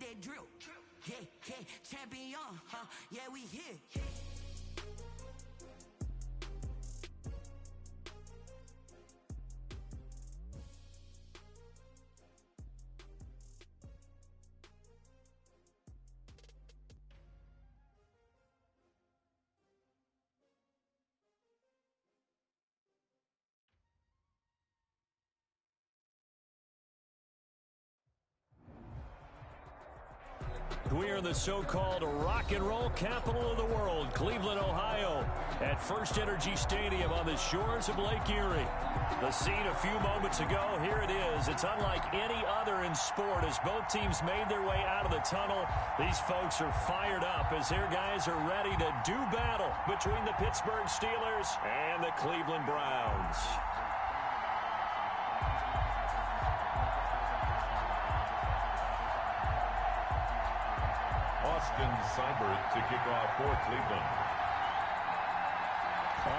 head drip. Yeah, champion, huh? Yeah, we here. We are in the so-called rock and roll capital of the world, Cleveland, Ohio, at First Energy Stadium on the shores of Lake Erie. The scene a few moments ago, here it is. It's unlike any other in sport as both teams made their way out of the tunnel. These folks are fired up as their guys are ready to do battle between the Pittsburgh Steelers and the Cleveland Browns. Austin Seibert to kick off for Cleveland.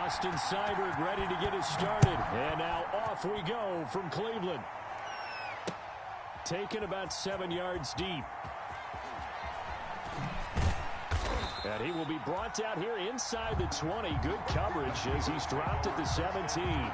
Austin Seibert ready to get us started. And now off we go from Cleveland. Taken about 7 yards deep. And he will be brought out here inside the 20. Good coverage as he's dropped at the 17.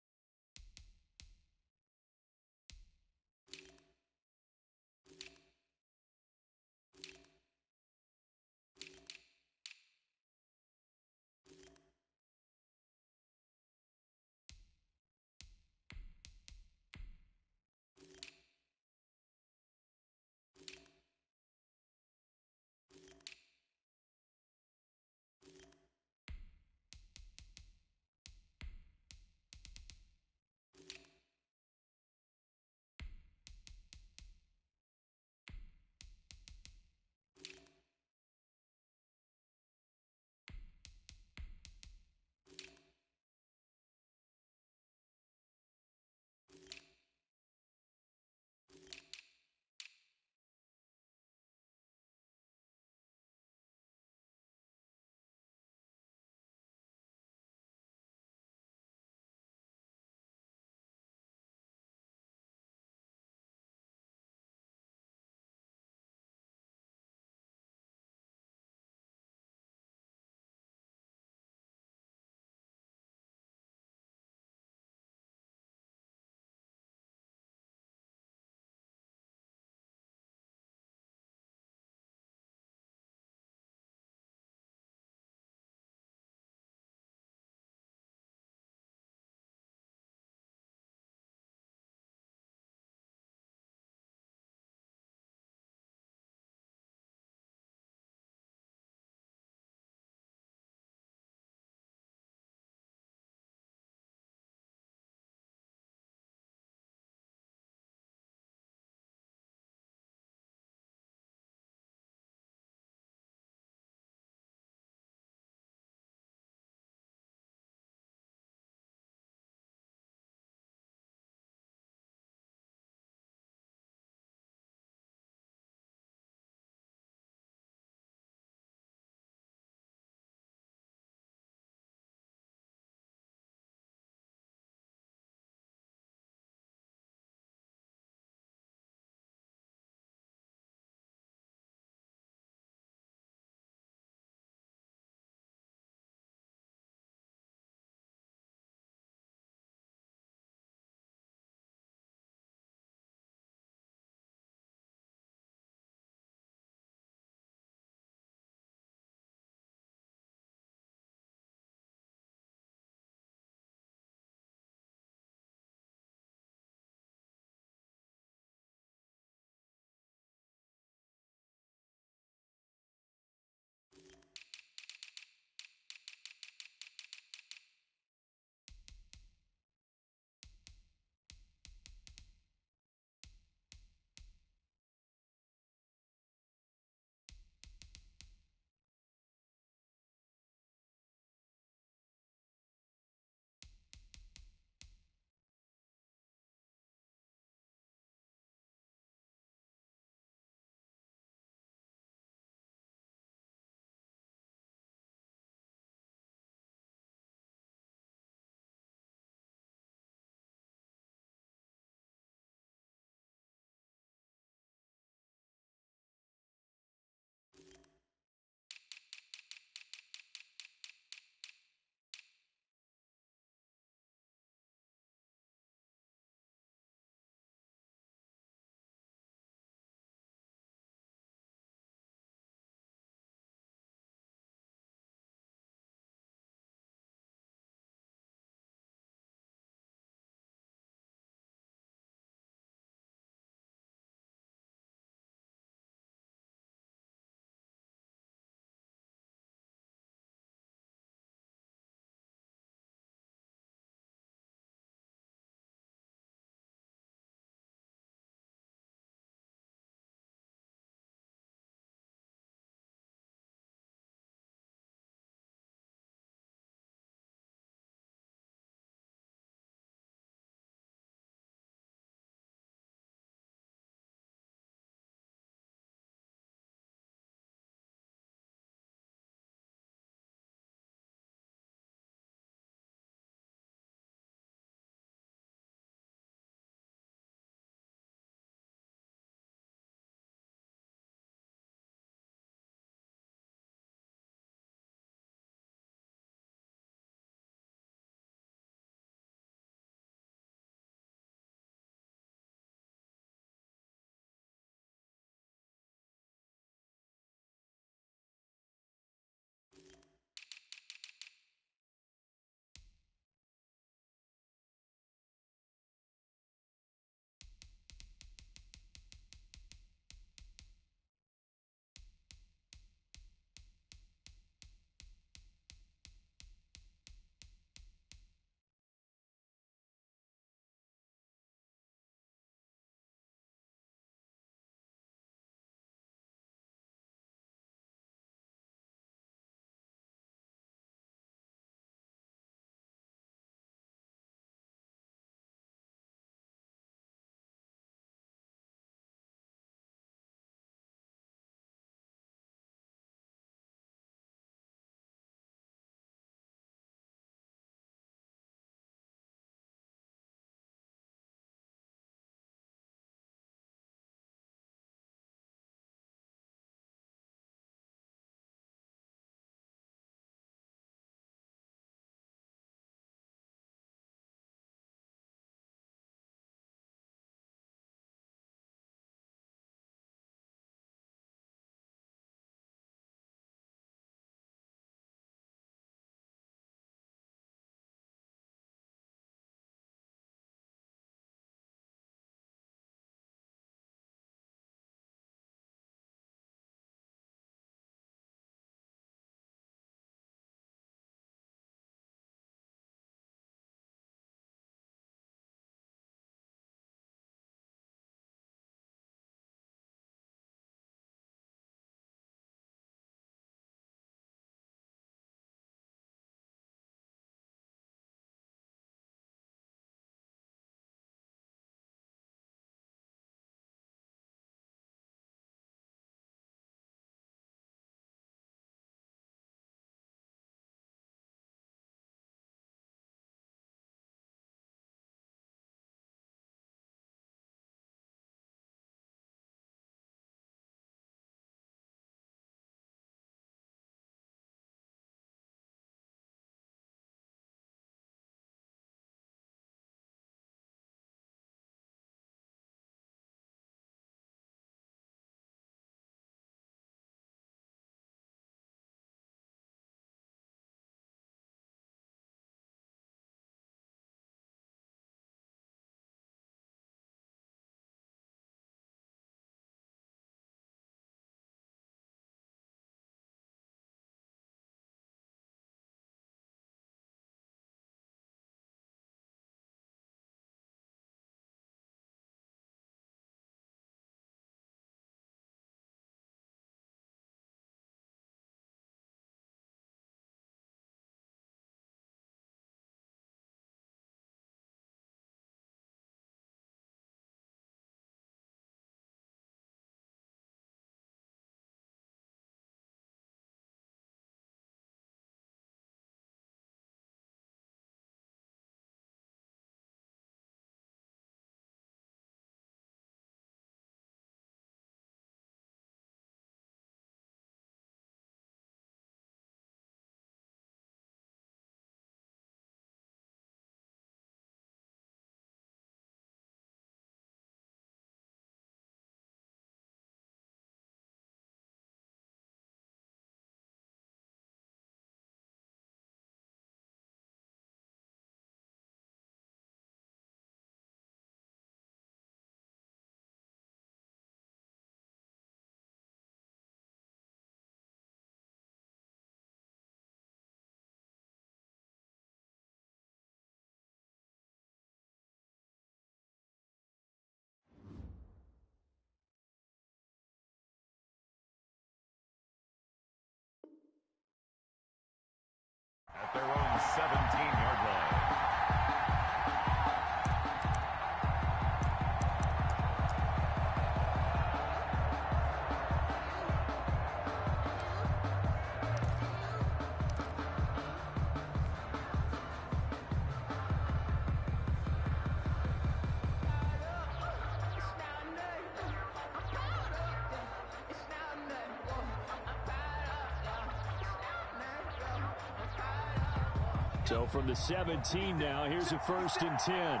So from the 17 now, here's a 1st and 10.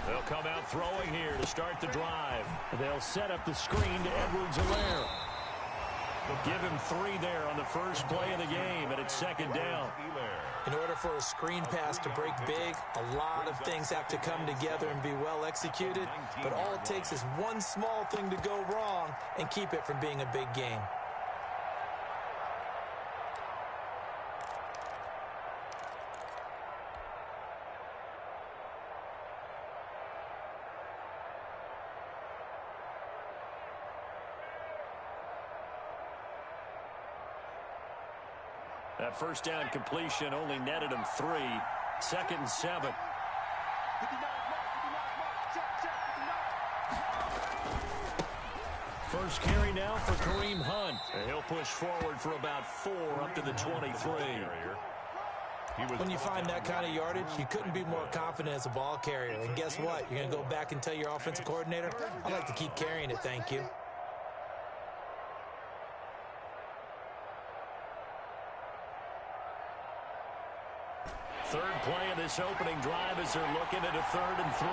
They'll come out throwing here to start the drive. They'll set up the screen to Edwards-Helaire. Give him 3 there on the first play of the game, and it's 2nd down. In order for a screen pass to break big, a lot of things have to come together and be well executed. But all it takes is one small thing to go wrong and keep it from being a big game. That 1st down completion only netted him 3. 2nd and 7. First carry now for Kareem Hunt. And he'll push forward for about 4 up to the 23. When you find that kind of yardage, you couldn't be more confident as a ball carrier. And guess what? You're going to go back and tell your offensive coordinator, I'd like to keep carrying it, thank you. Third play of this opening drive as they're looking at a 3rd and 3.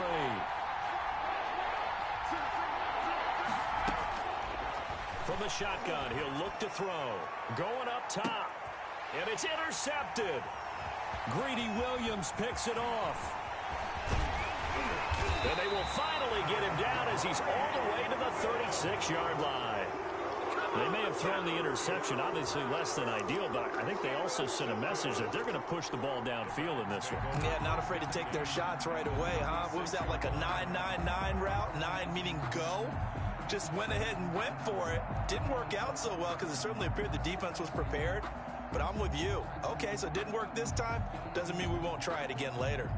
From the shotgun, he'll look to throw. Going up top. And it's intercepted. Greedy Williams picks it off. And they will finally get him down as he's all the way to the 36-yard line. They may have thrown the interception, obviously less than ideal, but I think they also sent a message that they're going to push the ball downfield in this one. Yeah, not afraid to take their shots right away, huh? What was that, like a 9-9-9 route? 9 meaning go? Just went ahead and went for it. Didn't work out so well because it certainly appeared the defense was prepared. But I'm with you. Okay, so it didn't work this time. Doesn't mean we won't try it again later.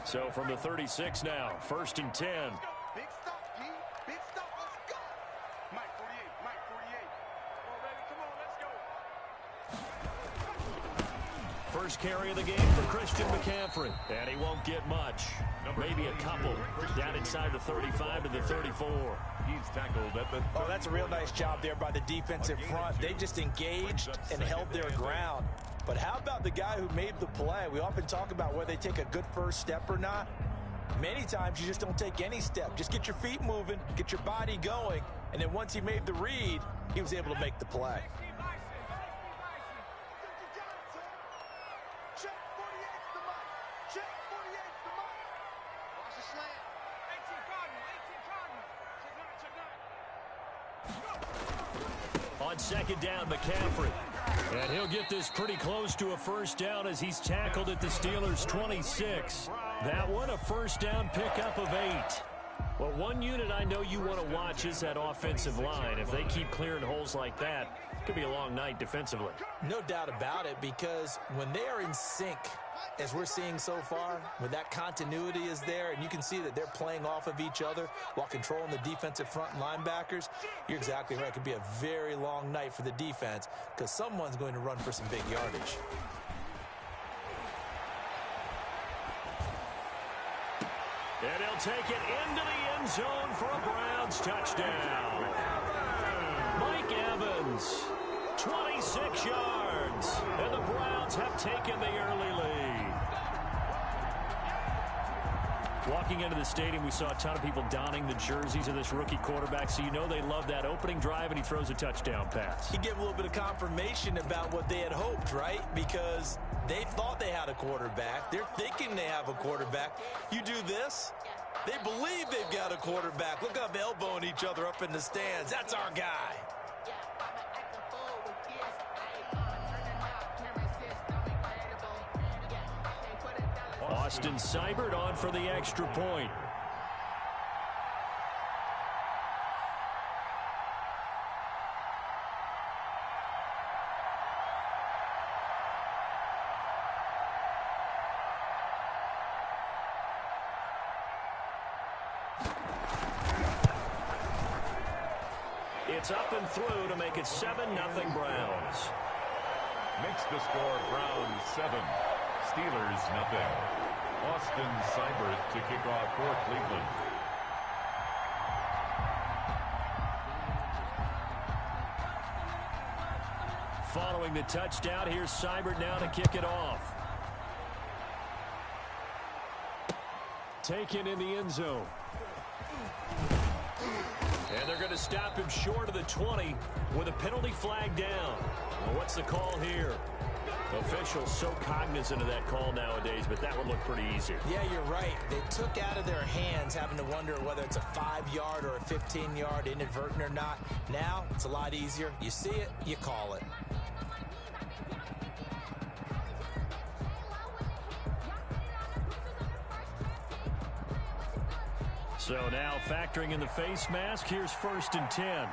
So from the 36 now, 1st and 10. Big stop, G. Big stop. Let's go. Mike 48. Mike 48. Come on, baby. Come on, let's go. First carry of the game for Christian McCaffrey. And he won't get much. Maybe a couple. Down inside the 35 to the 34. He's tackled at the 30. Oh, that's a real nice job there by the defensive front. They just engaged and held their ground. But how about the guy who made the play? We often talk about whether they take a good first step or not. Many times you just don't take any step. Just get your feet moving, get your body going, and then once he made the read, he was able to make the play. Check 48's the mic. Check 48's the mic. Watch the slant. 18 Cardinal. 18 Cardinal. On 2nd down, McCaffrey. And he'll get this pretty close to a 1st down as he's tackled at the Steelers' 26. That one, a 1st down pickup of 8. Well, one unit I know you want to watch is that offensive line. If they keep clearing holes like that, it could be a long night defensively. No doubt about it, because when they are in sync, as we're seeing so far, when that continuity is there and you can see that they're playing off of each other while controlling the defensive front and linebackers, you're exactly right. It could be a very long night for the defense because someone's going to run for some big yardage. And he'll take it into the end zone for a Browns touchdown. Mike Evans, 26 yards, and the Browns have taken the early lead. Walking into the stadium, we saw a ton of people donning the jerseys of this rookie quarterback, so you know they love that opening drive, and he throws a touchdown pass. He gave a little bit of confirmation about what they had hoped, right? Because they thought they had a quarterback. They're thinking they have a quarterback. You do this, they believe they've got a quarterback. Look up, elbowing each other up in the stands. That's our guy. Austin Seibert on for the extra point. It's up and through to make it 7-0 Browns. Makes the score Browns 7, Steelers nothing. Austin Seibert to kick off for Cleveland. following the touchdown. Here's Seibert now to kick it off. Taken in the end zone. And they're going to stop him short of the 20 with a penalty flag down. Well, what's the call here? Officials so cognizant of that call nowadays, but that would look pretty easy. Yeah, you're right. They took out of their hands having to wonder whether it's a 5-yard or a 15-yard inadvertent or not. Now, it's a lot easier. You see it, you call it. So now factoring in the face mask, here's 1st and 10.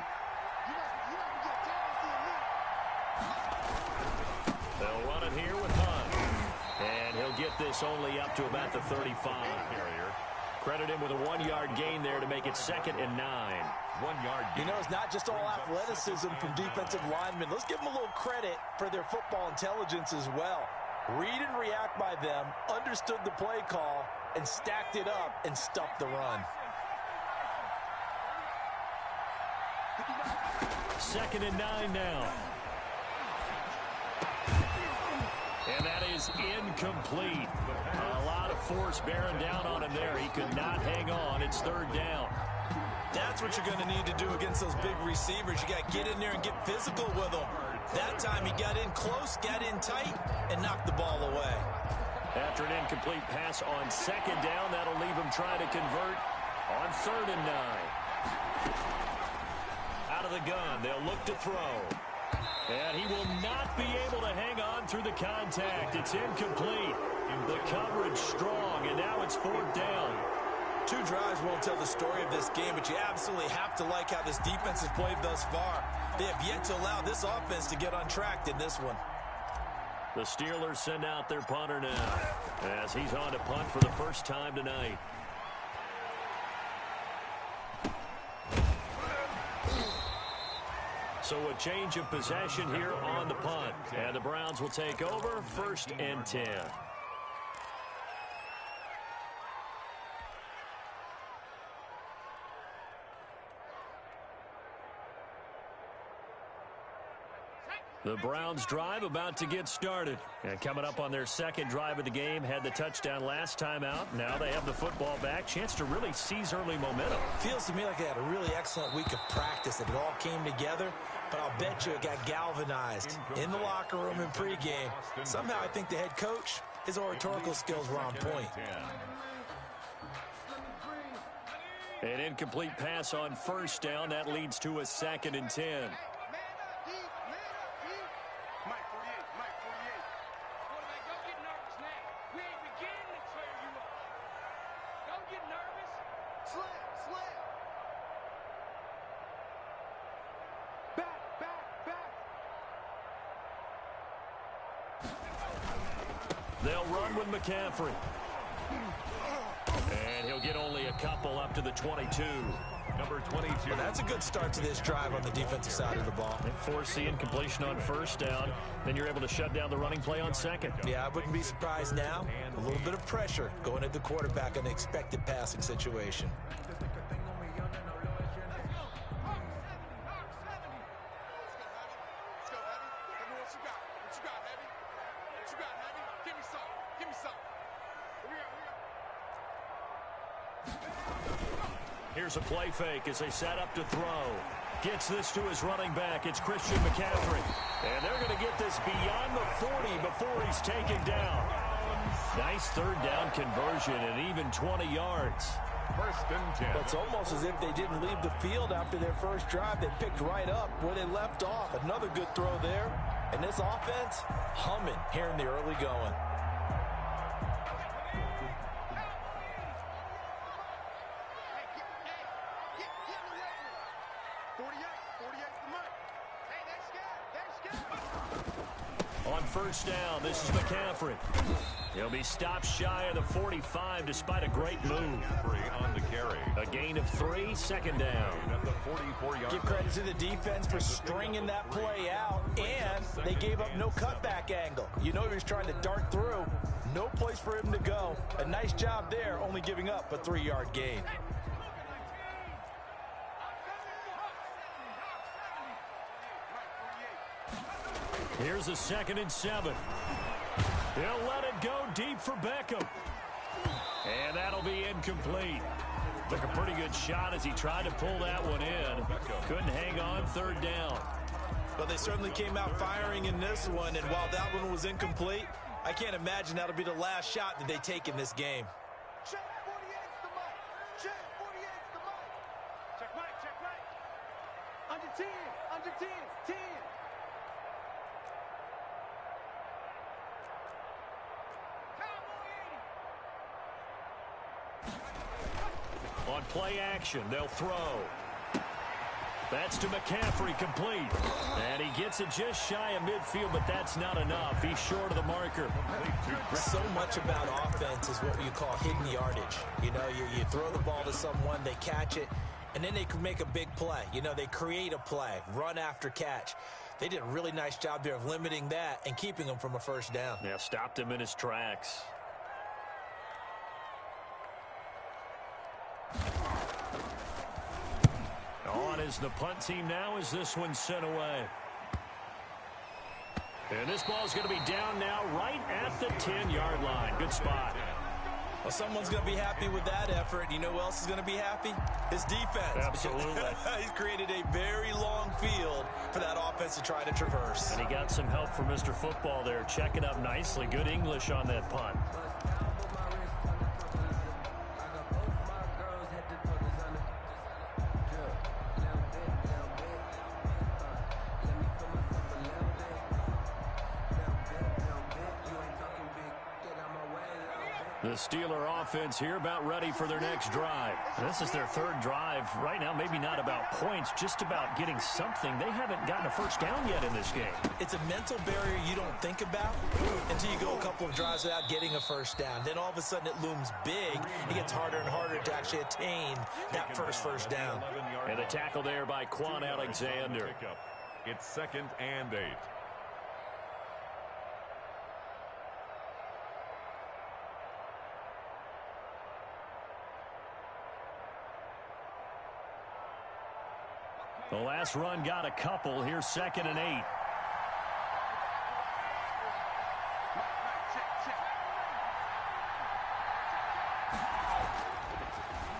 They'll run it here with Hunt. And he'll get this only up to about the 35. Credit him with a 1-yard gain there to make it 2nd and 9. 1 yard gain. You know, it's not just all athleticism from defensive linemen. Let's give them a little credit for their football intelligence as well. Read and react by them, understood the play call, and stacked it up and stuffed the run. 2nd and 9 now. And that is incomplete. A lot of force bearing down on him there. He could not hang on. It's 3rd down. That's what you're going to need to do against those big receivers. You got to get in there and get physical with them. That time he got in close, got in tight, and knocked the ball away. After an incomplete pass on 2nd down, that'll leave him trying to convert on 3rd and 9. Out of the gun, they'll look to throw. And he will not be able to hang on through the contact. It's incomplete. The coverage strong, and now it's 4th down. 2 drives won't tell the story of this game, but you absolutely have to like how this defense has played thus far. They have yet to allow this offense to get untracked in this one. The Steelers send out their punter now as he's on to punt for the first time tonight. So a change of possession here on the punt. And the Browns will take over 1st and 10. The Browns drive about to get started. And coming up on their 2nd drive of the game, had the touchdown last time out. Now they have the football back. Chance to really seize early momentum. Feels to me like they had a really excellent week of practice. It all came together, but I'll bet you it got galvanized in the locker room in pregame. Somehow I think the head coach, his oratorical skills were on point. An incomplete pass on 1st down. That leads to a 2nd and 10. They'll run with McCaffrey. And he'll get only a couple up to the 22. Number 22. Well, that's a good start to this drive on the defensive side of the ball. They force the incompletion on 1st down. Then you're able to shut down the running play on 2nd. Yeah, I wouldn't be surprised now. A little bit of pressure going at the quarterback in the expected passing situation. Here's a play fake as they set up to throw. Gets this to his running back. It's Christian McCaffrey. And they're going to get this beyond the 40 before he's taken down. Nice 3rd down conversion and even 20 yards. 1st and 10. It's almost as if they didn't leave the field after their first drive. They picked right up where they left off. Another good throw there. And this offense, humming here in the early going. On 1st down, this is McCaffrey. He'll be stopped shy of the 45 despite a great move. On the carry. A gain of 3, 2nd down. At the 44-yard. Give credit to the defense for stringing that play out, and they gave up no cutback angle. You know he was trying to dart through. No place for him to go. A nice job there, only giving up a 3-yard gain. Here's a 2nd and 7. He'll let it go deep for Beckham. And that'll be incomplete. Took a pretty good shot as he tried to pull that one in. Couldn't hang on 3rd down. Well, they certainly came out firing in this one, and while that one was incomplete, I can't imagine that'll be the last shot that they take in this game. Check 48's the mic. Check 48's the mic. Check mic, check mic. Under 10, under 10, 10. On play action, they'll throw. That's to McCaffrey, complete. And he gets it just shy of midfield, but that's not enough. He's short of the marker. So much about offense is what you call hidden yardage. You know, you throw the ball to someone, they catch it, and then they can make a big play. You know, they create a play, run after catch. They did a really nice job there of limiting that and keeping him from a 1st down. Yeah, stopped him in his tracks. On is the punt team now as this one's sent away. And this ball's going to be down now right at the 10-yard line. Good spot. Well, someone's going to be happy with that effort. You know who else is going to be happy? His defense. Absolutely. He's created a very long field for that offense to try to traverse. And he got some help from Mr. Football there, checking up nicely. Good English on that punt. The Steeler offense here about ready for their next drive. This is their 3rd drive. Right now, maybe not about points, just about getting something. They haven't gotten a 1st down yet in this game. It's a mental barrier you don't think about until you go a couple of drives without getting a 1st down. Then all of a sudden it looms big. It gets harder and harder to actually attain that first down. And the tackle there by Quan Alexander. It's 2nd and 8. The last run got a couple. Here's 2nd and 8.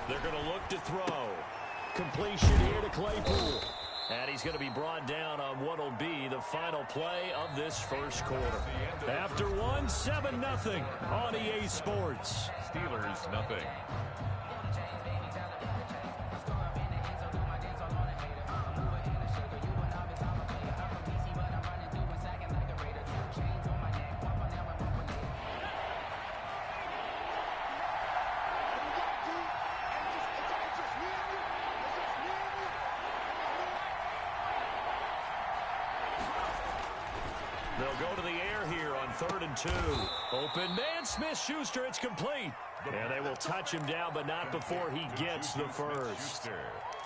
They're going to look to throw. Completion here to Claypool. And he's going to be brought down on what will be the final play of this 1st quarter. After one, 7-0 on EA Sports. Steelers nothing. They'll go to the air here on 3rd and 2. Open man, Smith-Schuster, it's complete. And they will touch him down, but not before he gets the 1st.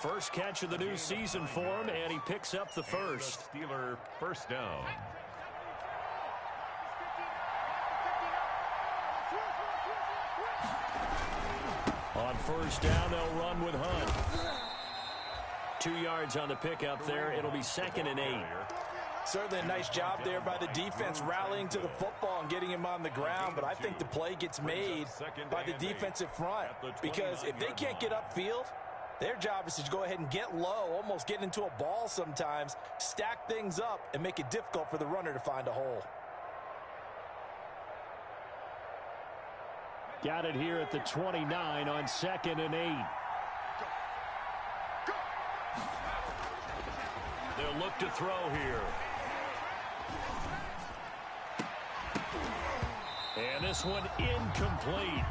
First catch of the new season for him, and he picks up the 1st. Steeler 1st down. On 1st down, they'll run with Hunt. 2 yards on the pickup there. It'll be 2nd and 8. Certainly a nice job there by the defense rallying to the football and getting him on the ground, but I think the play gets made by the defensive front because if they can't get upfield, their job is to go ahead and get low, almost get into a ball sometimes, stack things up, and make it difficult for the runner to find a hole. Got it here at the 29 on 2nd and 8. They'll look to throw here. And this one incomplete.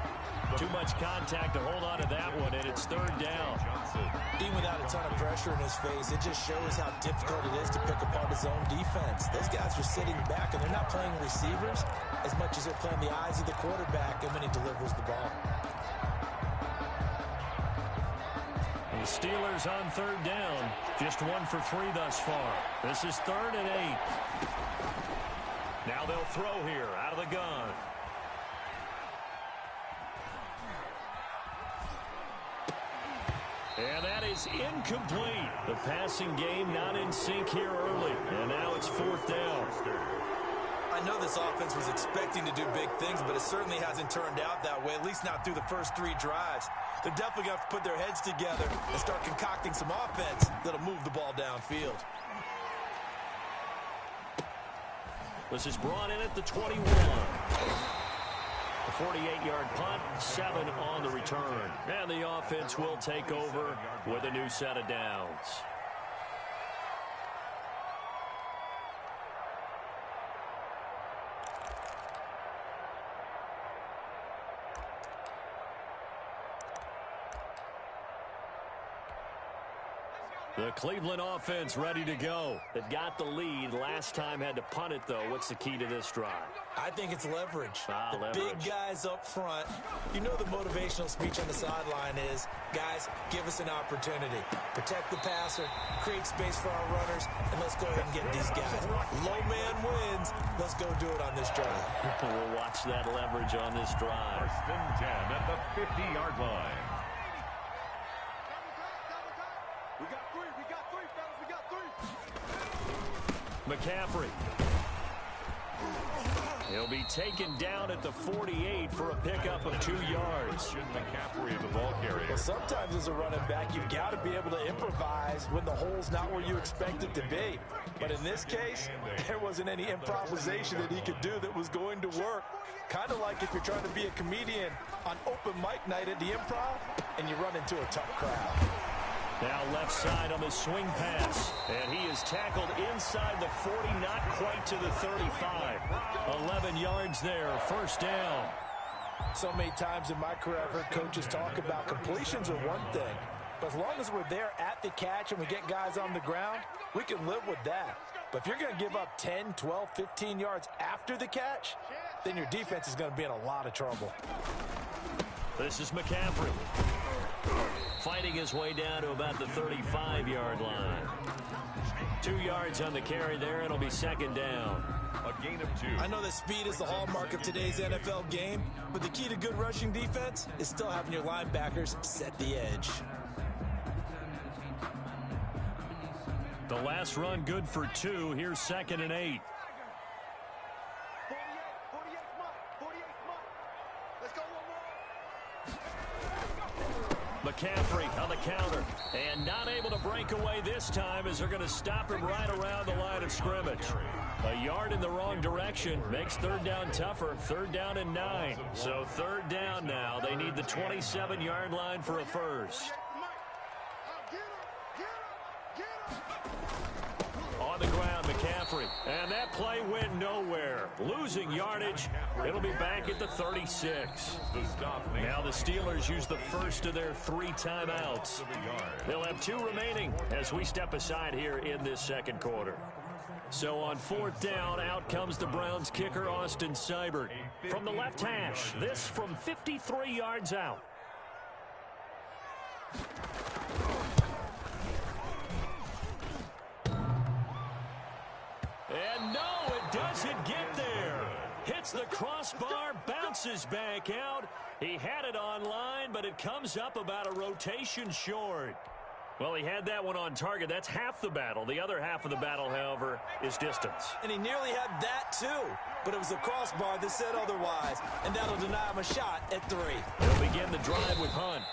Too much contact to hold on to that one, and it's 3rd down. Even without a ton of pressure in his face, it just shows how difficult it is to pick apart his own defense. Those guys are sitting back, and they're not playing receivers as much as they're playing the eyes of the quarterback and when he delivers the ball. The Steelers on 3rd down. Just 1 for 3 thus far. This is 3rd and 8. Now they'll throw here out of the gun. And that is incomplete. The passing game not in sync here early. And now it's 4th down. Brewster. I know this offense was expecting to do big things, but it certainly hasn't turned out that way, at least not through the first 3 drives. They're definitely going to have to put their heads together and start concocting some offense that'll move the ball downfield. This is brought in at the 21. A 48-yard punt, 7 on the return. And the offense will take over with a new set of downs. The Cleveland offense ready to go. They've got the lead. Last time had to punt it, though. What's the key to this drive? I think it's leverage. Leverage. Big guys up front. You know the motivational speech on the sideline is, guys, give us an opportunity. Protect the passer, create space for our runners, and let's go ahead and get these guys. Low man wins. Let's go do it on this drive. We'll watch that leverage on this drive. First and 10 at the 50-yard line. We got three, fellas, we got three. McCaffrey. He'll be taken down at the 48 for a pickup of 2 yards. McCaffrey, the ball carrier. Well, sometimes as a running back, you've got to be able to improvise when the hole's not where you expect it to be. But in this case, there wasn't any improvisation that he could do that was going to work. Kind of like if you're trying to be a comedian on open mic night at the Improv and you run into a tough crowd. Now left side on the swing pass. And he is tackled inside the 40, not quite to the 35. 11 yards there, first down. So many times in my career, I've heard coaches talk about completions are one thing. But as long as we're there at the catch and we get guys on the ground, we can live with that. But if you're going to give up 10, 12, 15 yards after the catch, then your defense is going to be in a lot of trouble. This is McCaffrey. Fighting his way down to about the 35-yard line. 2 yards on the carry there. It'll be second down. A gain of 2. I know that speed is the hallmark of today's NFL game, but the key to good rushing defense is still having your linebackers set the edge. The last run good for 2. Here's 2nd and 8. 48 Mike. Let's go one more. McCaffrey on the counter. And not able to break away this time as they're going to stop him right around the line of scrimmage. A yard in the wrong direction makes third down tougher. 3rd down and 9. So 3rd down now. They need the 27-yard line for a first. On the ground, McCaffrey. And that play went nowhere. Losing yardage. It'll be back at the 36. Now the Steelers use the first of their 3 timeouts. They'll have 2 remaining as we step aside here in this second quarter. So on 4th down, out comes the Browns kicker, Austin Seibert. From the left hash, this from 53 yards out. And no, it doesn't get there. Hits the crossbar, bounces back out. He had it online, but it comes up about a rotation short. Well, he had that one on target. That's half the battle. The other half of the battle, however, is distance. And he nearly had that, too. But it was the crossbar that said otherwise. And that'll deny him a shot at 3. They'll begin the drive with Hunt.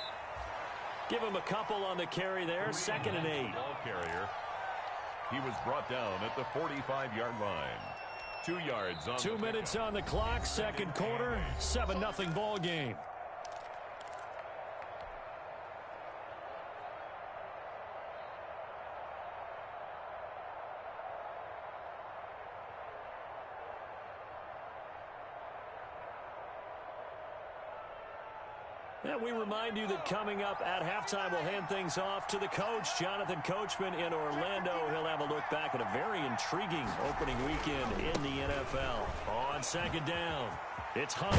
Give him a couple on the carry there. 2nd and 8. Ball carrier. He was brought down at the 45-yard line. 2 yards on 2 minutes on the clock, second quarter, 7-0 ball game. And we remind you that coming up at halftime, we'll hand things off to the coach, Jonathan Coachman in Orlando. He'll have a look back at a very intriguing opening weekend in the NFL. On 2nd down, it's Hunt.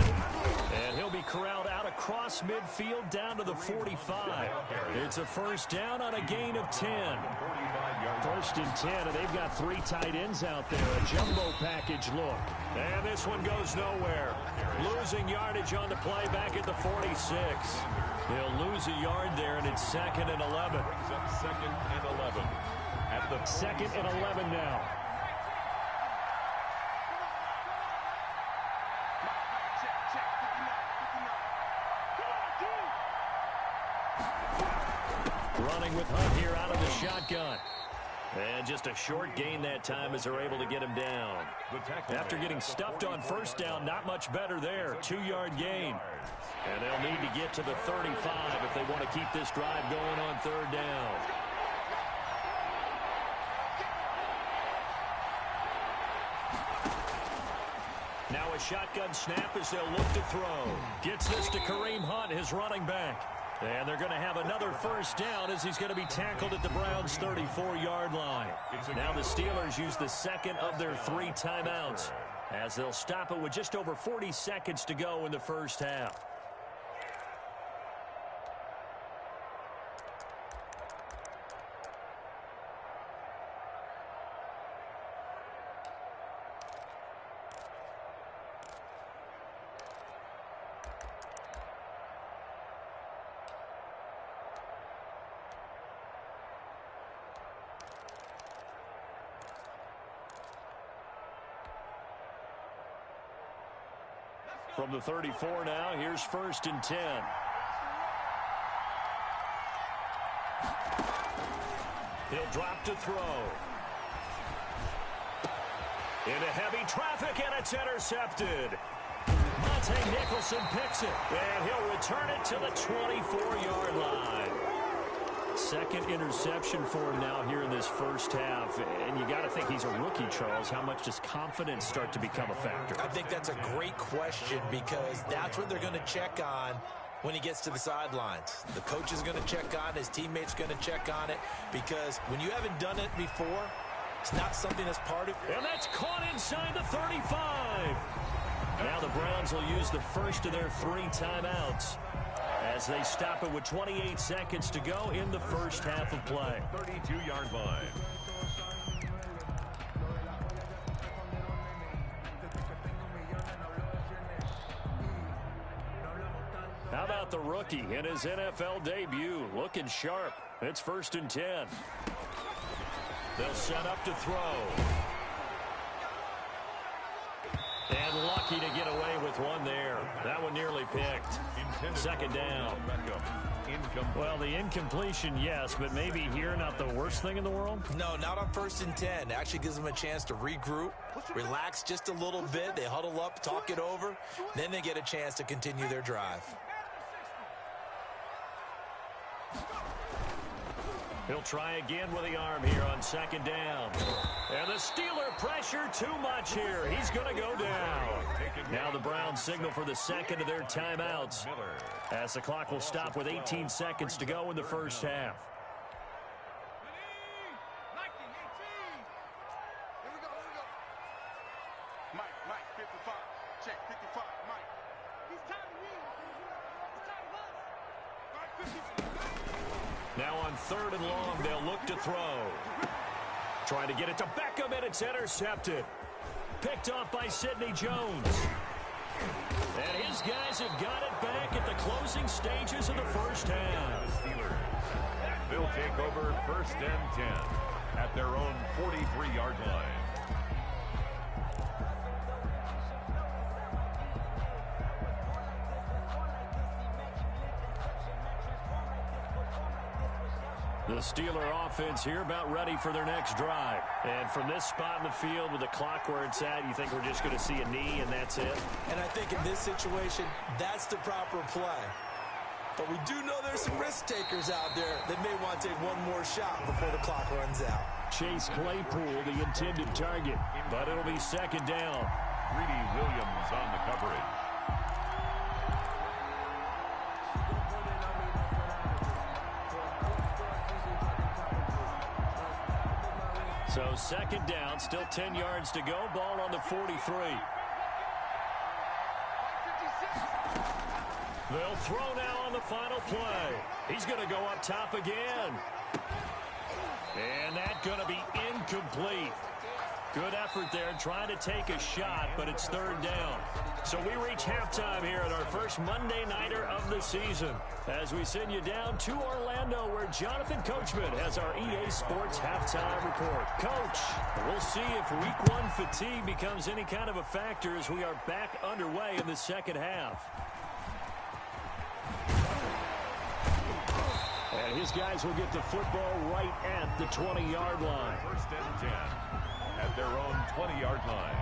And he'll be corralled out across midfield down to the 45. It's a first down on a gain of 10. 1st and 10, and they've got 3 tight ends out there. A jumbo package look. And this one goes nowhere. Losing yardage on the play back at the 46. He'll lose a yard there, and it's 2nd and 11. Brings up 2nd and 11. At the 2nd and 11 now. Running with Hunt here out of the shotgun. And just a short gain that time as they're able to get him down. After getting stuffed on first down, not much better there. 2-yard gain. And they'll need to get to the 35 if they want to keep this drive going on third down. Now a shotgun snap as they'll look to throw. Gets this to Kareem Hunt, his running back. And they're going to have another first down as he's going to be tackled at the Browns' 34-yard line. Now the Steelers use the second of their 3 timeouts as they'll stop it with just over 40 seconds to go in the first half. From the 34 now, here's 1st and 10. He'll drop to throw. Into heavy traffic, and it's intercepted. Monte Nicholson picks it, and he'll return it to the 24-yard line. Second interception for him now here in this first half. And you got to think he's a rookie, Charles. How much does confidence start to become a factor? I think that's a great question because that's what they're going to check on when he gets to the sidelines. The coach is going to check on it. His teammate's going to check on it because when you haven't done it before, it's not something that's part of it. And that's caught inside the 35. Now the Browns will use the first of their 3 timeouts as they stop it with 28 seconds to go in the first half of play. 32-yard line. How about the rookie in his NFL debut? Looking sharp. It's 1st and 10. They'll set up to throw. And lucky to get away with one there. That one nearly picked. 2nd down. Well, the incompletion, yes, but maybe here not the worst thing in the world? No, not on 1st and 10. Actually gives them a chance to regroup, relax just a little bit. They huddle up, talk it over. Then they get a chance to continue their drive. He'll try again with the arm here on 2nd down. And the Steeler pressure too much here. He's going to go down. Now the Browns signal for the second of their timeouts as the clock will stop with 18 seconds to go in the first half. Mike, 55. Check, 55. Mike. He's tired of me. He's tired of us. All right, 55. Now on 3rd and long, they'll look to throw. Trying to get it to Beckham, and it's intercepted. Picked off by Sidney Jones. And his guys have got it back at the closing stages of the first half. Steelers. They'll take over 1st and 10 at their own 43-yard line. The Steeler offense here about ready for their next drive. And from this spot in the field with the clock where it's at, you think we're just going to see a knee and that's it? And I think in this situation, that's the proper play. But we do know there's some risk takers out there that may want to take one more shot before the clock runs out. Chase Claypool, the intended target, but it'll be 2nd down. Greedy Williams on the coverage. So 2nd down, still 10 yards to go. Ball on the 43. They'll throw now on the final play. He's going to go up top again. And that's going to be incomplete. Good effort there trying to take a shot, but it's 3rd down. So we reach halftime here at our first Monday Nighter of the season as we send you down to Orlando where Jonathan Coachman has our EA Sports Halftime Report. Coach, we'll see if Week 1 fatigue becomes any kind of a factor as we are back underway in the second half. And his guys will get the football right at the 20-yard line. First and 10 at their own 20-yard line.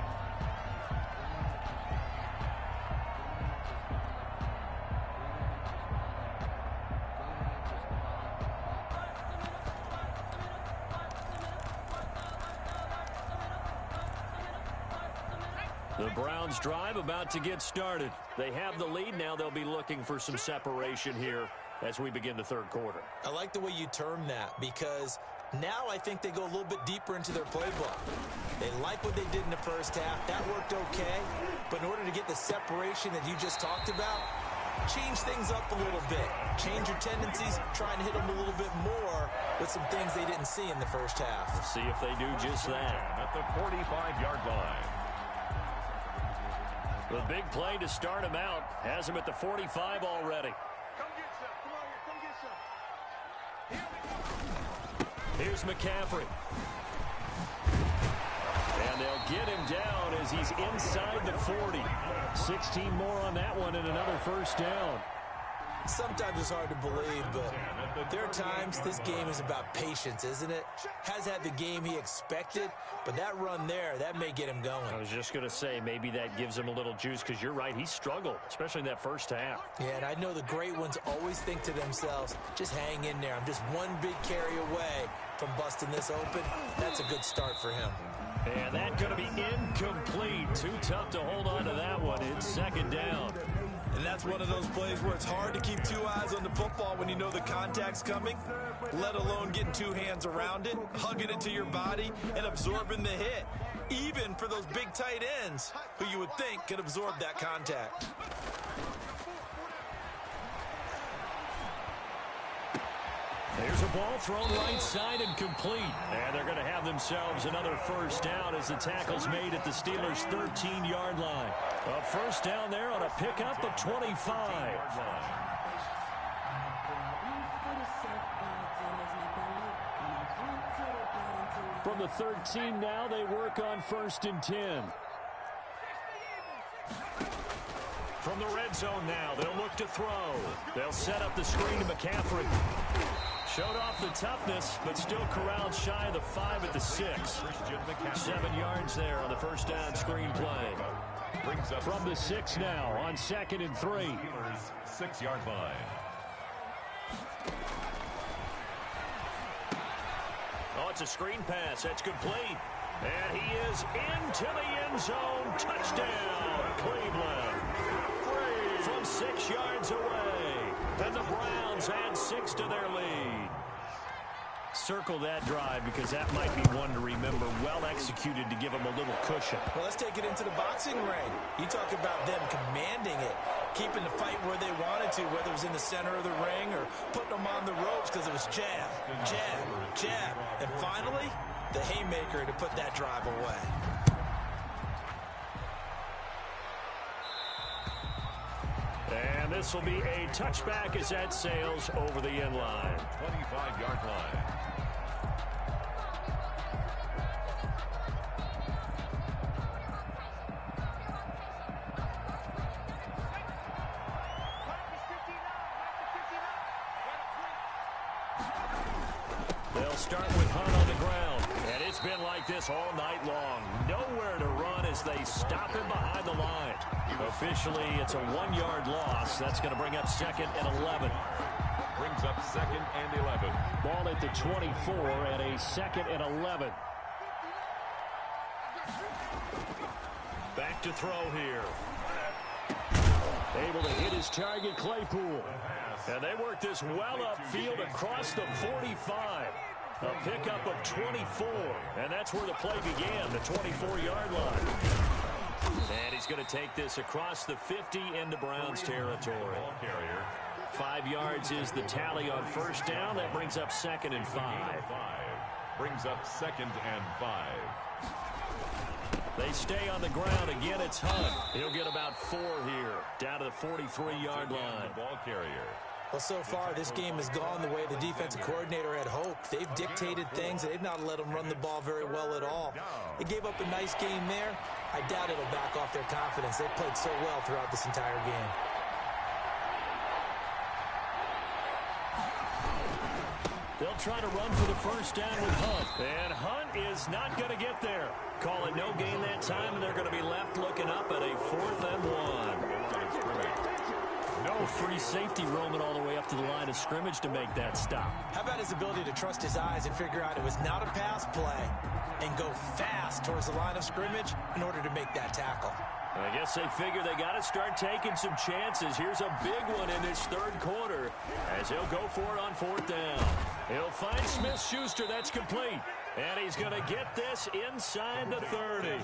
The Browns drive about to get started. They have the lead. Now they'll be looking for some separation here as we begin the third quarter. I like the way you term that, because now I think they go a little bit deeper into their playbook. They like what they did in the first half. That worked okay. But in order to get the separation that you just talked about, change things up a little bit. Change your tendencies, try and hit them a little bit more with some things they didn't see in the first half. Let's see if they do just that. At the 45-yard line. The big play to start him out has him at the 45 already. Come get some. Come on here. Come get some. Here's McCaffrey. And they'll get him down as he's inside the 40. 16 more on that one and another first down. Sometimes it's hard to believe, but there are times this game is about patience, isn't it? Has had the game he expected, but that run there, that may get him going. I was just going to say, maybe that gives him a little juice, because you're right, he struggled, especially in that first half. Yeah, and I know the great ones always think to themselves, just hang in there. I'm just one big carry away from busting this open. That's a good start for him. And that's going to be incomplete. Too tough to hold on to that one. It's second down. And that's one of those plays where it's hard to keep two eyes on the football when you know the contact's coming, let alone getting two hands around it, hugging it to your body, and absorbing the hit, even for those big tight ends who you would think could absorb that contact. There's a ball thrown right side and complete. And they're going to have themselves another first down as the tackle's made at the Steelers' 13-yard line. A first down there on a pickup of 25. From the 13 now, they work on 1st and 10. From the red zone now, they'll look to throw. They'll set up the screen to McCaffrey. Showed off the toughness, but still corralled shy of the 5 at the 6. 7 yards there on the first down screen play. From the 6 now on 2nd and 3. 6-yard line. Oh, it's a screen pass. That's complete. And he is into the end zone. Touchdown, Cleveland. From 6 yards away. And the Browns add 6 to their lead. Circle that drive, because that might be one to remember. Well executed to give them a little cushion. Well, let's take it into the boxing ring. You talk about them commanding it, keeping the fight where they wanted to, whether it was in the center of the ring or putting them on the ropes, because it was jab, jab, jab. And finally, the haymaker to put that drive away. And this will be a touchback as that sails over the end line. 25-yard line. They'll start with Hunt on the ground. And it's been like this all night long. Nowhere to run as they stop him behind the line. Officially, it's a 1-yard loss. That's going to bring up 2nd and 11. Brings up 2nd and 11. Ball at the 24 and a 2nd and 11. Back to throw here. Able to hit his target, Claypool. And they work this well upfield across the 45. A pickup of 24. And that's where the play began, the 24-yard line. And he's going to take this across the 50 into Browns territory. 5 yards is the tally on first down. That brings up 2nd and 5. Brings up 2nd and 5. They stay on the ground. Again, it's Hunt. He'll get about 4 here, down to the 43-yard line. Ball carrier. Well, so far, this game has gone the way the defensive coordinator had hoped. They've dictated things. They've not let them run the ball very well at all. They gave up a nice game there. I doubt it'll back off their confidence. They've played so well throughout this entire game. They'll try to run for the first down with Hunt. And Hunt is not going to get there. Call it no gain that time, and they're going to be left looking up at a 4th and 1. No free safety roaming all the way up to the line of scrimmage to make that stop. How about his ability to trust his eyes and figure out it was not a pass play and go fast towards the line of scrimmage in order to make that tackle? I guess they figure they got to start taking some chances. Here's a big one in this 3rd quarter as he'll go for it on 4th down. He'll find Smith-Schuster. That's complete. And he's going to get this inside the 30.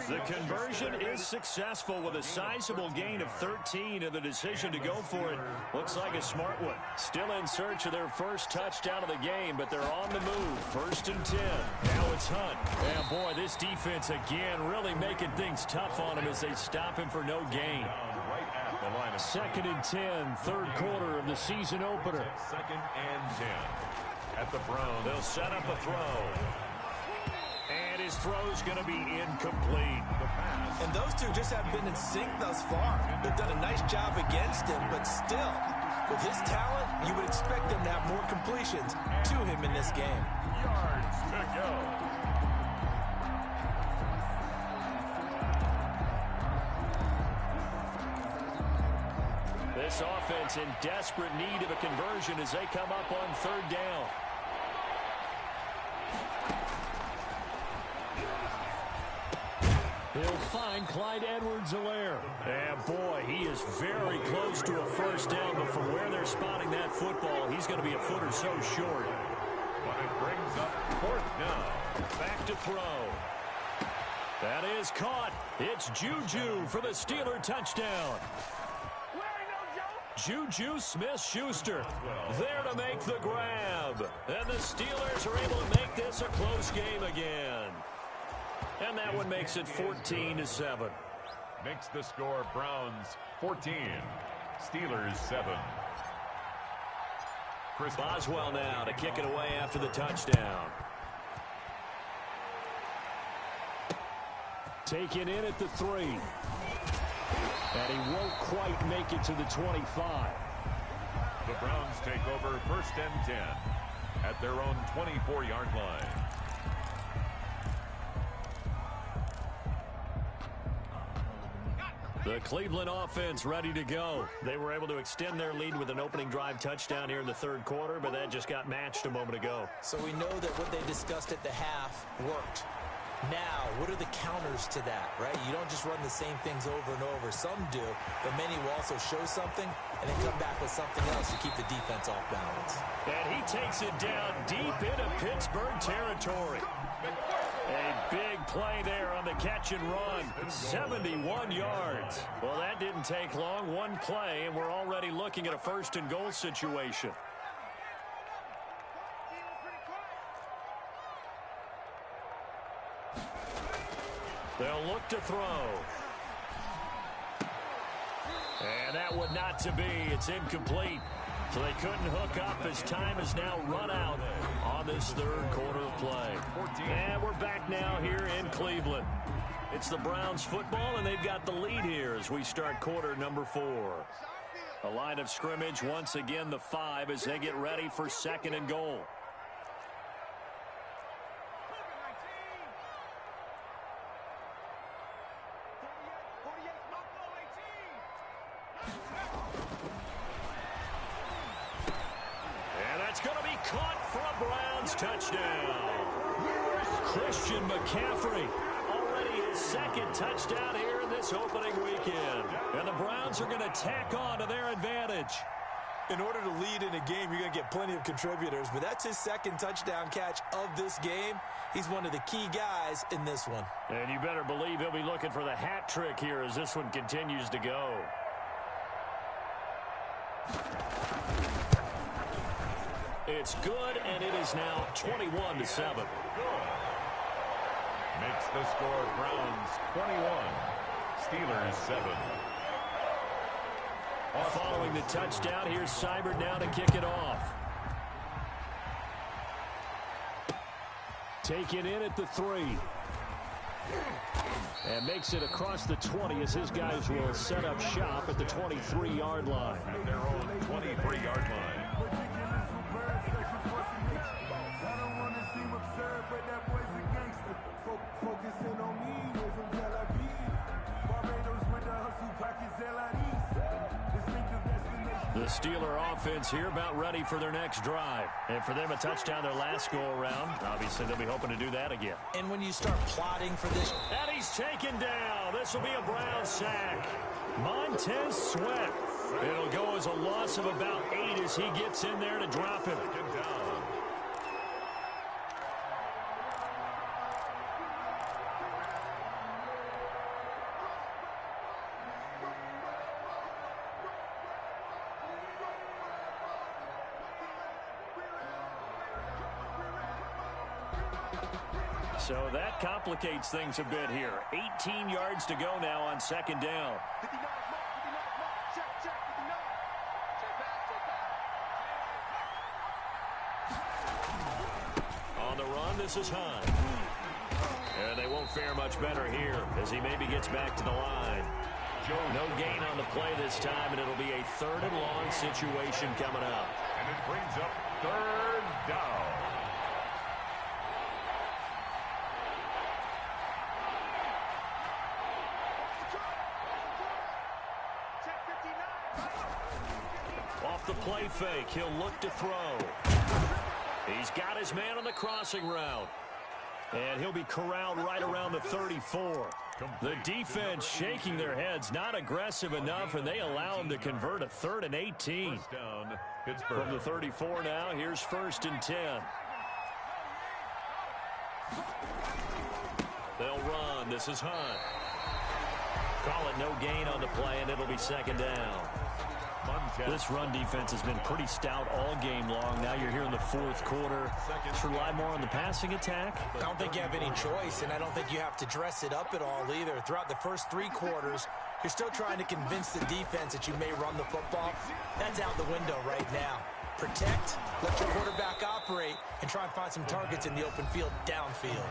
The conversion is successful with a sizable gain of 13, and the decision to go for it looks like a smart one. Still in search of their first touchdown of the game, but they're on the move. 1st and 10. Now it's Hunt. And boy, this defense again really making things tough on him as they stop him for no gain. 2nd and 10, 3rd quarter of the season opener. 2nd and 10. At the Browns. They'll set up a throw. And his throw's going to be incomplete. And those two just haven't been in sync thus far. They've done a nice job against him, but still, with his talent, you would expect them to have more completions to him in this game. Yards to go. This offense in desperate need of a conversion as they come up on 3rd down. He'll find Clyde Edwards-Helaire. And boy, he is very close to a first down, but from where they're spotting that football, he's going to be a foot or so short. But it brings up 4th down. Back to throw. That is caught. It's Juju for the Steeler touchdown. Juju Smith-Schuster there to make the grab. And the Steelers are able to make this a close game again. And that one makes it 14-7. Makes the score Browns 14, Steelers 7. Chris Boswell now to kick it away after the touchdown. Taken in at the 3. And he won't quite make it to the 25. The Browns take over 1st and 10 at their own 24-yard line. The Cleveland offense ready to go. They were able to extend their lead with an opening drive touchdown here in the 3rd quarter, but that just got matched a moment ago. So we know that what they discussed at the half worked. Now, what are the counters to that, right? You don't just run the same things over and over. Some do, but many will also show something and then come back with something else to keep the defense off balance. And he takes it down deep into Pittsburgh territory. A big play there on the catch and run. 71 yards. Well, that didn't take long. One play, and we're already looking at a 1st and goal situation. They'll look to throw. And that would not to be. It's incomplete. So they couldn't hook up as time has now run out on this 3rd quarter of play. And we're back now here in Cleveland. It's the Browns football, and they've got the lead here as we start quarter number 4. A line of scrimmage once again the 5 as they get ready for 2nd and goal. Touchdown. Christian McCaffrey already his 2nd touchdown here in this opening weekend. And the Browns are going to tack on to their advantage. In order to lead in a game, you're going to get plenty of contributors, but that's his 2nd touchdown catch of this game. He's one of the key guys in this one. And you better believe he'll be looking for the hat trick here as this one continues to go. It's good, and it is now 21-7. Makes the score Browns 21, Steelers 7. Following the touchdown, here's Seibert now to kick it off. Taken in at the 3. And makes it across the 20 as his guys will set up shop at the 23-yard line. At their own 23-yard line. The Steeler offense here about ready for their next drive. And for them, a touchdown their last go-around. Obviously, they'll be hoping to do that again. And when you start plotting for this... And he's taken down. This will be a Brown sack. Montez Sweat. It'll go as a loss of about 8 as he gets in there to drop him. So that complicates things a bit here. 18 yards to go now on second down. On the run, this is Hunt. And they won't fare much better here as he maybe gets back to the line. No gain on the play this time, and it'll be a 3rd and long situation coming up. And it brings up 3rd down. Off the play fake, he'll look to throw. He's got his man on the crossing route. And he'll be corralled right around the 34. The defense shaking their heads, not aggressive enough, and they allow him to convert a 3rd and 18. First down, Pittsburgh. From the 34 now, here's 1st and 10. They'll run. This is Hunt. Call it no gain on the play, and it'll be 2nd down. This run defense has been pretty stout all game long. Now you're here in the 4th quarter. Just rely more on the passing attack. I don't think you have any choice, and I don't think you have to dress it up at all either. Throughout the first 3 quarters, you're still trying to convince the defense that you may run the football. That's out the window right now. Protect, let your quarterback operate, and try and find some targets in the open field downfield.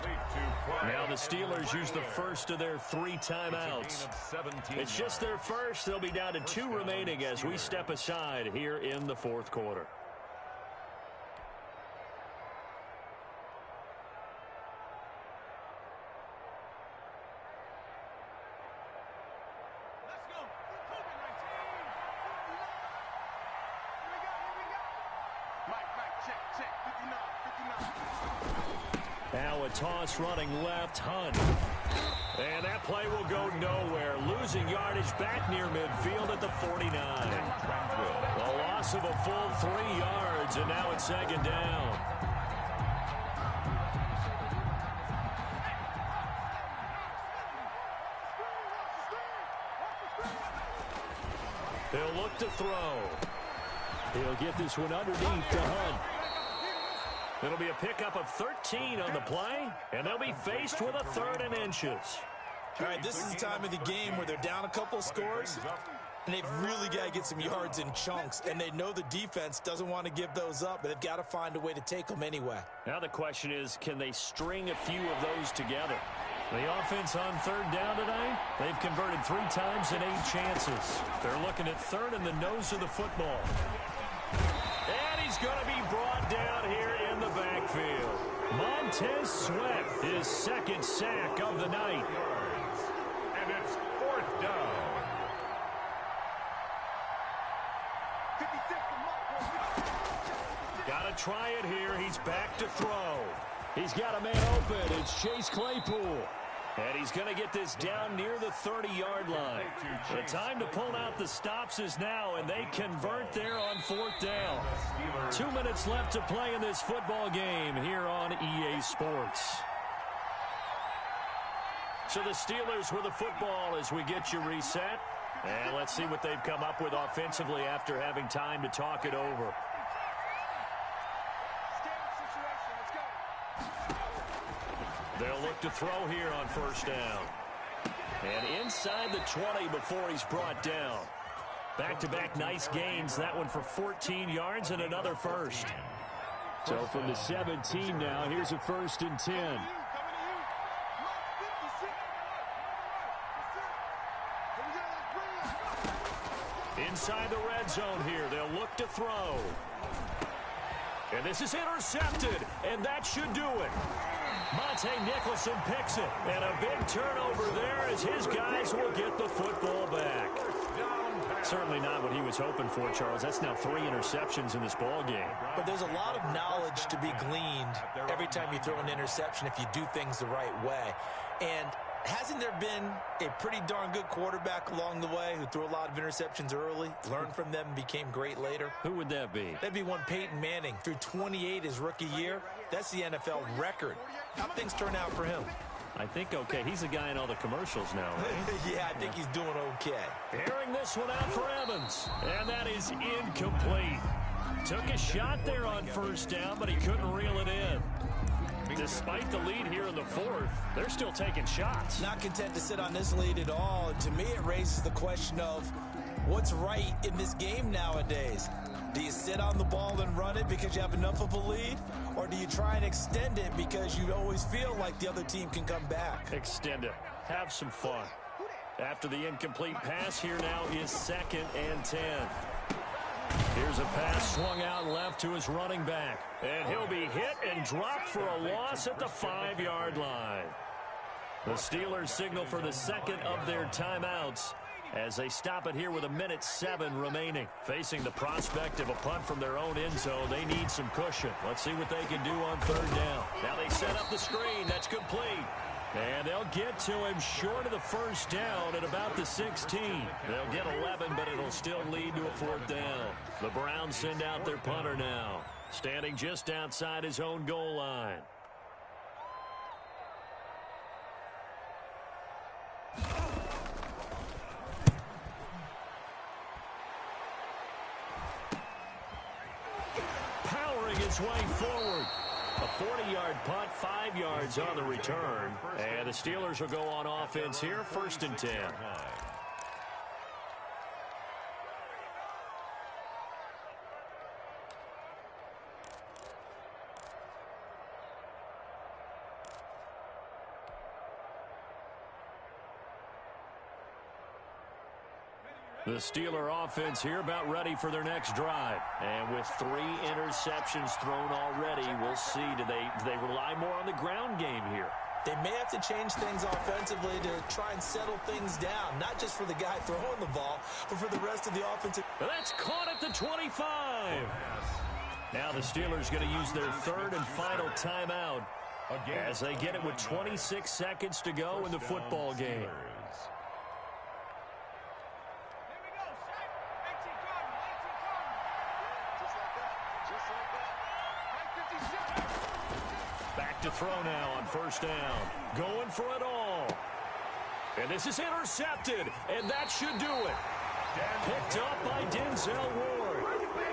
Now the Steelers use the first of their 3 timeouts. It's just their first. They'll be down to 2 remaining as we step aside here in the 4th quarter. Now a toss running left, Hunt. And that play will go nowhere. Losing yardage back near midfield at the 49. A loss of a full 3 yards, and now it's 2nd down. They'll look to throw. He'll get this one underneath to Hunt. It'll be a pickup of 13 on the play, and they'll be faced with a 3rd and inches. All right, this is the time of the game where they're down a couple of scores, and they've really got to get some yards in chunks, and they know the defense doesn't want to give those up, but they've got to find a way to take them anyway. Now the question is, can they string a few of those together? The offense on 3rd down tonight, they've converted 3 times in 8 chances. They're looking at 3rd in the nose of the football. And he's going to be brought down here in the backfield. Montez Sweat, his 2nd sack of the night. And it's 4th down. Got to try it here. He's back to throw. He's got a man open. It's Chase Claypool. And he's going to get this down near the 30-yard line. The time to pull out the stops is now, and they convert there on 4th down. 2 minutes left to play in this football game here on EA Sports. So the Steelers with the football as we get you reset. And let's see what they've come up with offensively after having time to talk it over. They'll look to throw here on 1st down. And inside the 20 before he's brought down. Back-to-back nice gains. That one for 14 yards and another first. So from the 17 now, here's a 1st and 10. Inside the red zone here. They'll look to throw. And this is intercepted. And that should do it. Monte Nicholson picks it, and a big turnover there as his guys will get the football back. Certainly not what he was hoping for, Charles. That's now 3 interceptions in this ball game. But there's a lot of knowledge to be gleaned every time you throw an interception if you do things the right way. And hasn't there been a pretty darn good quarterback along the way who threw a lot of interceptions early, learned from them, and became great later? Who would that be? That'd be one Peyton Manning. Threw 28 his rookie year. That's the NFL record. How things turn out for him? I think okay. He's a guy in all the commercials now, right? Yeah, I think he's doing okay. Airing this one out for Evans. And that is incomplete. Took a shot there on first down, but he couldn't reel it in. Despite the lead here in the fourth, they're still taking shots. Not content to sit on this lead at all. And to me, it raises the question of what's right in this game nowadays. Do you sit on the ball and run it because you have enough of a lead? Or do you try and extend it because you always feel like the other team can come back? Extend it. Have some fun. After the incomplete pass, here now is 2nd and 10. Here's a pass swung out left to his running back. And he'll be hit and dropped for a loss at the 5-yard line. The Steelers signal for the second of their timeouts as they stop it here with 1:07 remaining. Facing the prospect of a punt from their own end zone, they need some cushion. Let's see what they can do on 3rd down. Now they set up the screen. That's complete. And they'll get to him short of the 1st down at about the 16. They'll get 11, but it'll still lead to a 4th down. The Browns send out their punter now, standing just outside his own goal line. Powering his way forward. A 40-yard punt, 5 yards on the return. And the Steelers will go on offense here, 1st and 10. The Steeler offense here about ready for their next drive. And with 3 interceptions thrown already, we'll see. Do they rely more on the ground game here? They may have to change things offensively to try and settle things down, not just for the guy throwing the ball, but for the rest of the offensive. That's caught at the 25. Now the Steelers going to use their 3rd and final timeout as they get it with 26 seconds to go in the football game. Back to throw now on 1st down. Going for it all. And this is intercepted, and that should do it. Picked up by Denzel Ward.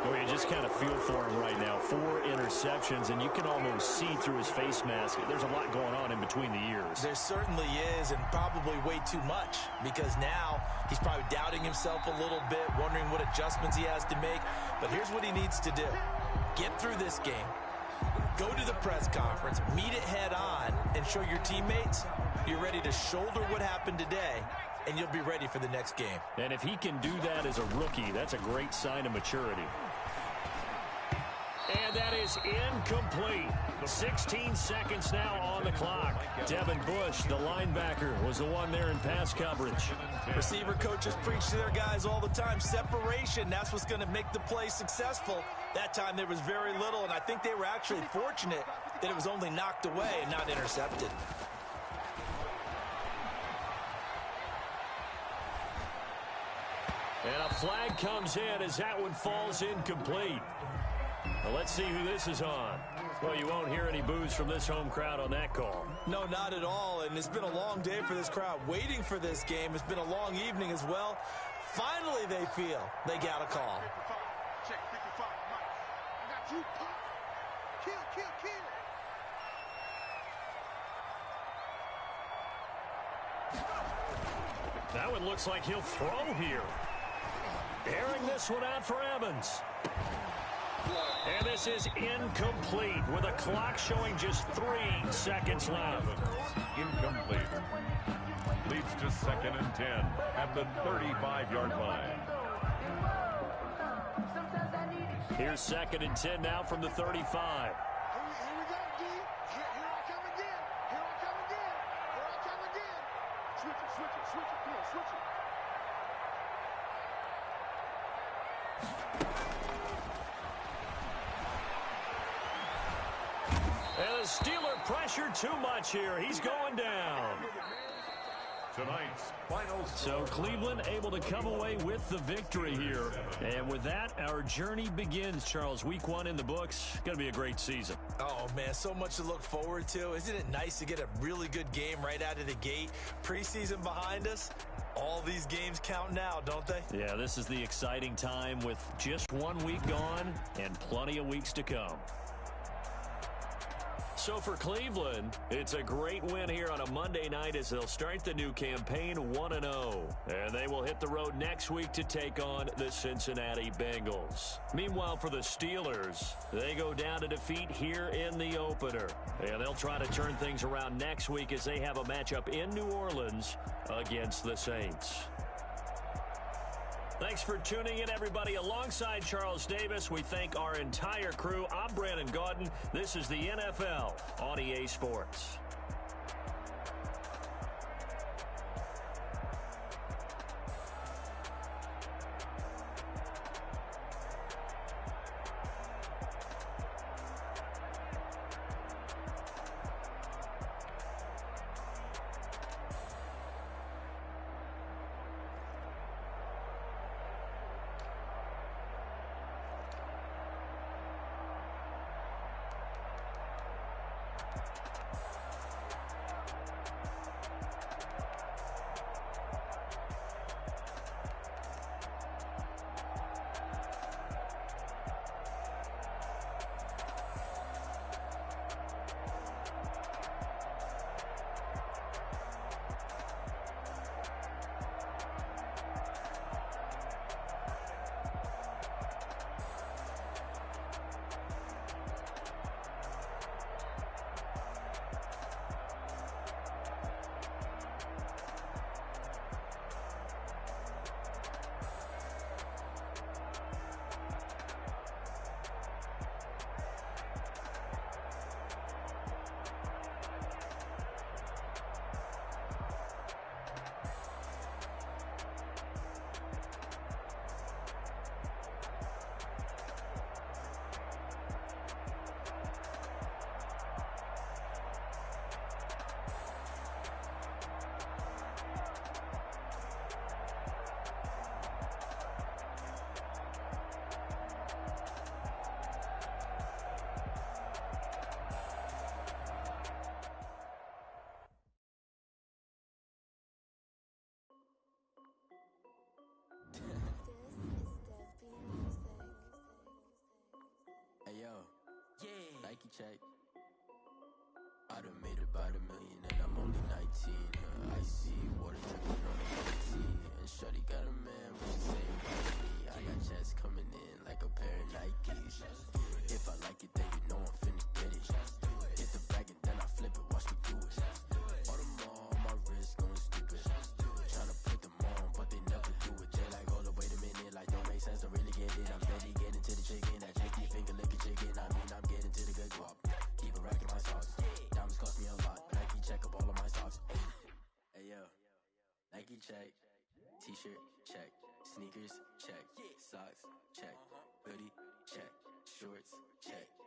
Well, you just kind of feel for him right now. 4 interceptions, and you can almost see through his face mask. There's a lot going on in between the ears. There certainly is, and probably way too much, because now he's probably doubting himself a little bit, wondering what adjustments he has to make. But here's what he needs to do. Get through this game. Go to the press conference, meet it head on, and show your teammates you're ready to shoulder what happened today, and you'll be ready for the next game. And if he can do that as a rookie, that's a great sign of maturity. And that is incomplete. 16 seconds now on the clock. Devin Bush, the linebacker, was the one there in pass coverage. Receiver coaches preach to their guys all the time. Separation, that's what's going to make the play successful. That time there was very little, and I think they were actually fortunate that it was only knocked away and not intercepted. And a flag comes in as that one falls incomplete. Well, let's see who this is on. Well, you won't hear any boos from this home crowd on that call. No, not at all, and it's been a long day for this crowd waiting for this game. It's been a long evening as well. Finally, they feel they got a call. Check 55, Mike. I got you, Pop. Kill. That one looks like he'll throw here. Airing this one out for Evans. And this is incomplete with a clock showing just 3 seconds left. Incomplete. Leads to 2nd and 10 at the 35-yard line. Here's 2nd and 10 now from the 35. Here we go, D. Here I come again. Switch it. Come on, switch it. And the Steeler pressure too much here. He's going down. Tonight's final So Cleveland able to come away with the victory here. And with that, our journey begins, Charles. Week 1 in the books. Going to be a great season. Oh, man, so much to look forward to. Isn't it nice to get a really good game right out of the gate? Preseason behind us. All these games count now, don't they? Yeah, this is the exciting time with just 1 week gone and plenty of weeks to come. So for Cleveland, it's a great win here on a Monday night as they'll start the new campaign 1-0. And they will hit the road next week to take on the Cincinnati Bengals. Meanwhile, for the Steelers, they go down to defeat here in the opener. And they'll try to turn things around next week as they have a matchup in New Orleans against the Saints. Thanks for tuning in, everybody. Alongside Charles Davis, we thank our entire crew. I'm Brandon Gaudin. This is the NFL on EA Sports. Nike check. I done made about $1 million and I'm only 19. Icy water dripping on the tea. And shorty got a man, what she say about me? I got checks coming in like a pair of Nikes. If I like it, then you know I'm finna get it. Hit the bag and then I flip it, watch me do it. All on my wrist going stupid. Tryna put them on, but they never do it. They like, hold up, wait a minute, like don't make sense, don't really get it. I'm steady getting to the chicken, that tricky finger licking chicken. I mean, I'm getting to the good guap. Keep a rack in my socks. Diamonds cost me a lot. Nike check up all of my socks. Hey yo, Nike check. T-shirt check. Sneakers check. Socks check. Hoodie check. Shorts check.